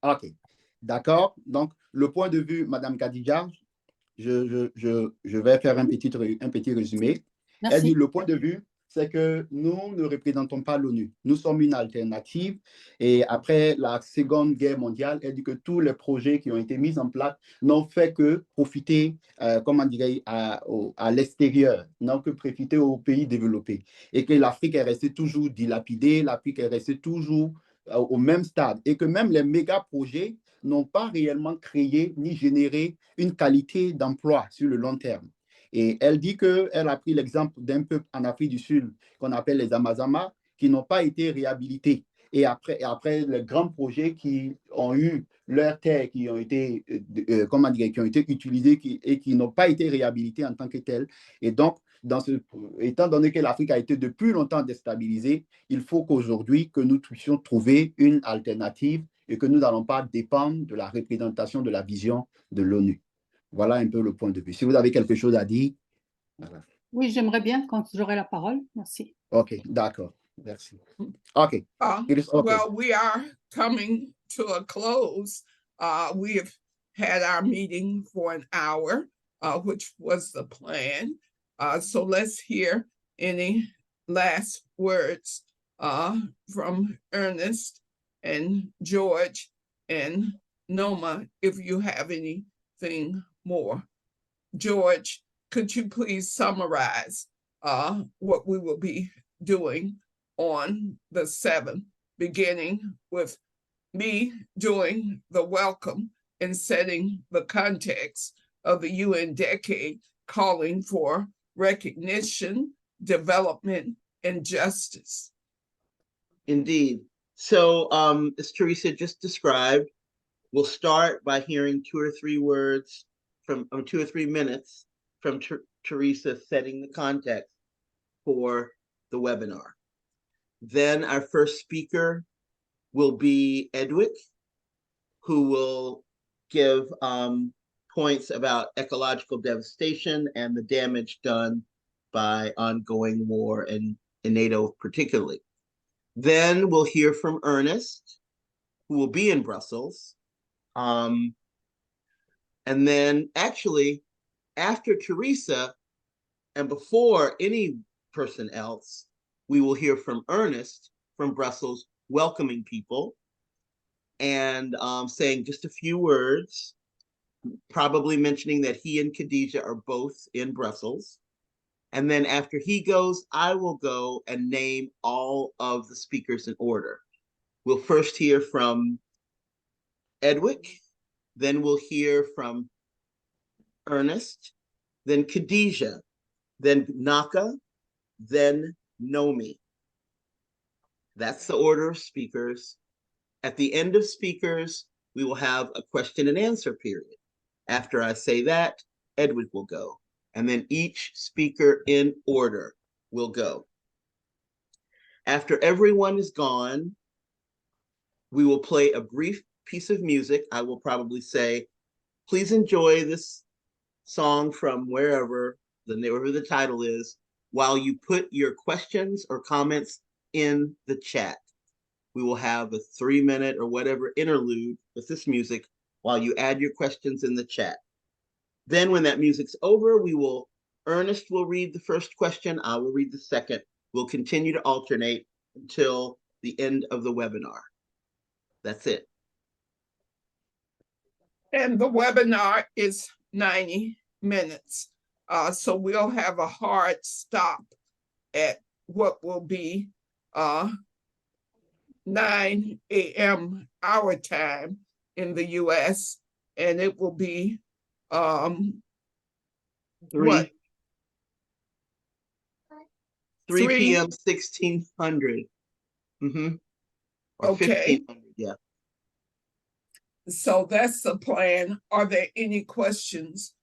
OK. D'accord. Donc, le point de vue, Madame Khadija, je vais faire un petit résumé. Merci. Elle dit le point de vue, c'est que nous ne représentons pas l'ONU. Nous sommes une alternative. Et après la Seconde Guerre mondiale, elle dit que tous les projets qui ont été mis en place n'ont fait que profiter, comment dirais-je, à l'extérieur, n'ont que profiter aux pays développés. Et que l'Afrique est restée toujours dilapidée, l'Afrique est restée toujours au même stade. Et que même les méga projets n'ont pas réellement créé ni généré une qualité d'emploi sur le long terme. Et elle dit qu'elle a pris l'exemple d'un peuple en Afrique du Sud qu'on appelle les Amazama, qui n'ont pas été réhabilités. Et après les grands projets qui ont eu leurs terres, qui ont été, comment dire, qui ont été utilisées et qui n'ont pas été réhabilités en tant que telles. Et donc, étant donné que l'Afrique a été depuis longtemps déstabilisée, il faut qu'aujourd'hui, que nous puissions trouver une alternative et que nous n'allons pas dépendre de la représentation de la vision de l'ONU. Voilà un peu le point de vue. Si vous avez quelque chose à dire. Voilà. Oui, j'aimerais bien quand j'aurai la parole. Merci. OK, d'accord. Merci. OK. Okay. Well, we are coming to a close. We have had our meeting for an hour, which was the plan. So let's hear any last words from Ernest and George and Noma, if you have anything more. George, could you please summarize what we will be doing on the 7th, beginning with me doing the welcome and setting the context of the UN decade, calling for recognition, development, and justice. Indeed. So as Teresa just described, we'll start by hearing 2 or 3 words from 2 or 3 minutes from Teresa setting the context for the webinar. Then our first speaker will be Edwick, who will give points about ecological devastation and the damage done by ongoing war in NATO particularly. Then we'll hear from Ernest, who will be in Brussels. And then actually, after Teresa and before any person else, we will hear from Ernest from Brussels, welcoming people and saying just a few words, probably mentioning that he and Khadija are both in Brussels. And then after he goes, I will go and name all of the speakers in order. We'll first hear from Edwick, then we'll hear from Ernest, then Khadija, then Naka, then Nomi. That's the order of speakers. At the end of speakers, we will have a question and answer period. After I say that, Edwick will go. And then each speaker in order will go. After everyone is gone, we will play a brief piece of music. I will probably say, please enjoy this song from wherever the title is, while you put your questions or comments in the chat. We will have a 3-minute or whatever interlude with this music while you add your questions in the chat. Then when that music's over, Ernest will read the first question, I will read the second. We'll continue to alternate until the end of the webinar. That's it. And the webinar is 90 minutes. So we'll have a hard stop at what will be 9 a.m. our time in the US, and it will be 3 p.m. 1600. Or okay. 1500, yeah. So that's the plan. Are there any questions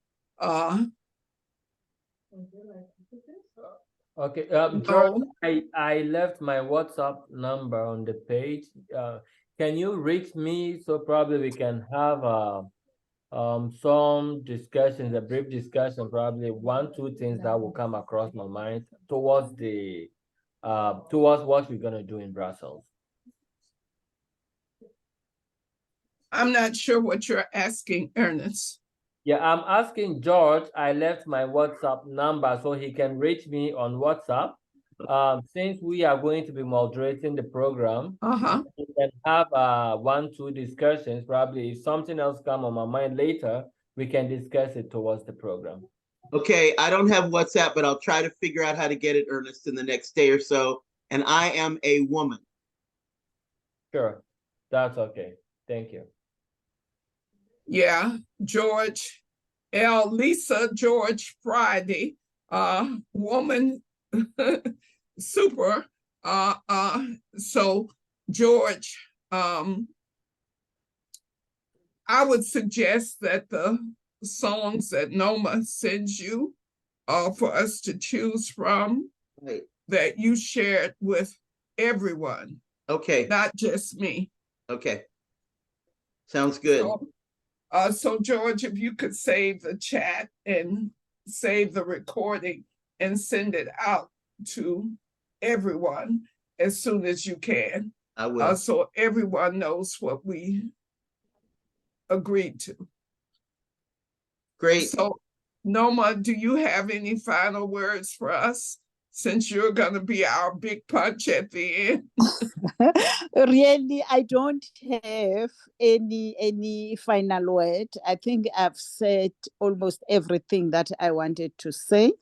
Okay, No. George, I left my WhatsApp number on the page. Can you reach me so probably we can have some discussions, a brief discussion, probably 1, 2 things that will come across my mind towards the towards what we're gonna do in Brussels. I'm not sure what you're asking, Ernest. Yeah, I'm asking George. I left my WhatsApp number so he can reach me on WhatsApp. Since we are going to be moderating the program, we can have 1, 2 discussions. Probably if something else come on my mind later, we can discuss it towards the program. Okay, I don't have WhatsApp, but I'll try to figure out how to get it, Ernest, in the next day or so. And I am a woman. Sure, that's okay. Thank you. Yeah, George, Lisa, George, Friday, woman, super. So George, I would suggest that the songs that Noma sends you for us to choose from, Right. that you shared with everyone. Okay. Not just me. Okay. Sounds good. So George, if you could save the chat and save the recording and send it out to everyone as soon as you can. I will. So everyone knows what we agreed to. Great. So Noma, do you have any final words for us, since you're going to be our big punch at the end? Really, I don't have any final word. I think I've said almost everything that I wanted to say.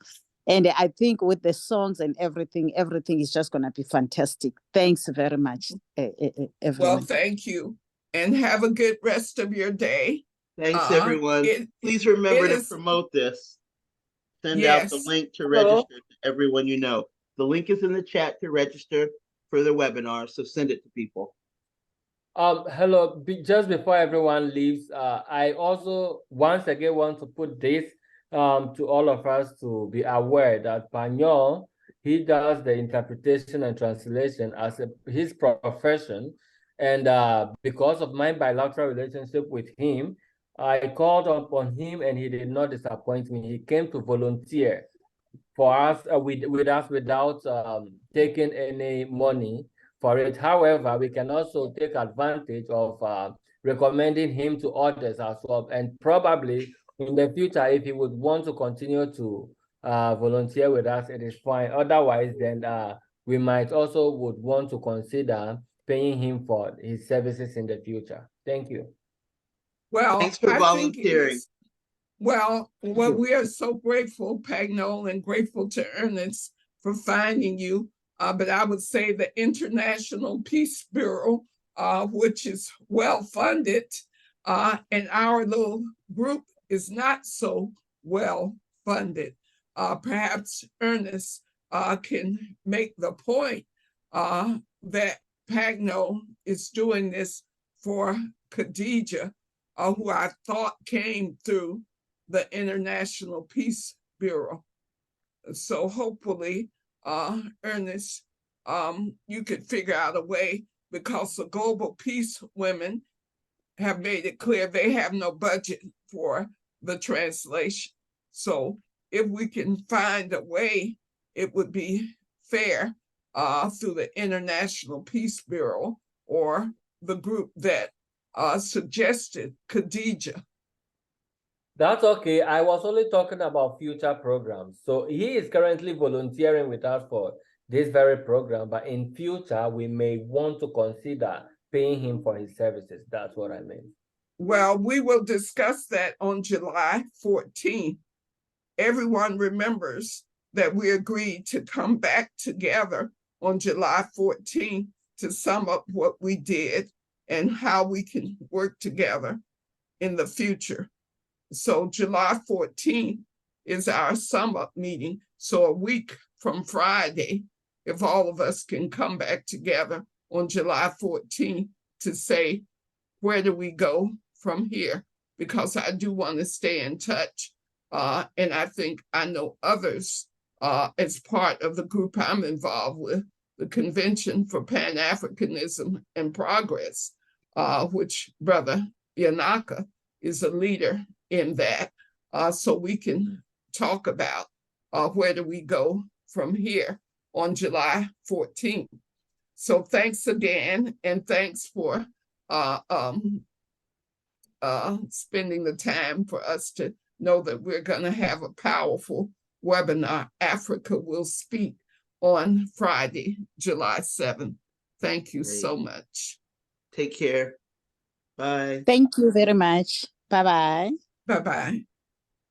And I think with the songs and everything is just going to be fantastic. Thanks very much, everyone. Well, thank you. And have a good rest of your day. Thanks, everyone. Please remember to promote this. Send out the link to register to everyone you know. The link is in the chat to register for the webinar, so send it to people. Hello, just before everyone leaves, I also once again want to put this to all of us to be aware that Pagnon, he does the interpretation and translation as his profession. And because of my bilateral relationship with him, I called upon him and he did not disappoint me. He came to volunteer for us with us without taking any money for it. However, we can also take advantage of recommending him to others as well. And probably in the future, if he would want to continue to volunteer with us, it is fine. Otherwise, then we might also would want to consider paying him for his services in the future. Thank you. Well, thanks for volunteering. Well, we are so grateful, Pagnol, and grateful to Ernest for finding you. But I would say the International Peace Bureau, which is well funded, and our little group is not so well funded. Perhaps Ernest can make the point that Pagnol is doing this for Khadija, who I thought came through the International Peace Bureau. So hopefully, Ernest, you could figure out a way, because the Global Peace Women have made it clear they have no budget for the translation. So if we can find a way, it would be fair through the International Peace Bureau or the group that suggested Khadija. That's okay. I was only talking about future programs. So he is currently volunteering with us for this very program, but in future, we may want to consider paying him for his services. That's what I mean. Well, we will discuss that on July 14th. Everyone remembers that we agreed to come back together on July 14th to sum up what we did and how we can work together in the future. So July 14th is our sum up meeting. So a week from Friday, if all of us can come back together on July 14th to say, where do we go from here? Because I do want to stay in touch And I think I know others as part of the group I'm involved with, the Convention for Pan-Africanism and Progress, which Brother Yanaka is a leader in that. So we can talk about where do we go from here on July 14th. So thanks again, and thanks for spending the time for us to know that we're going to have a powerful webinar, Africa Will Speak, on Friday, July 7th. Thank you so much. Take care. Bye. Thank you very much. Bye-bye. Bye-bye.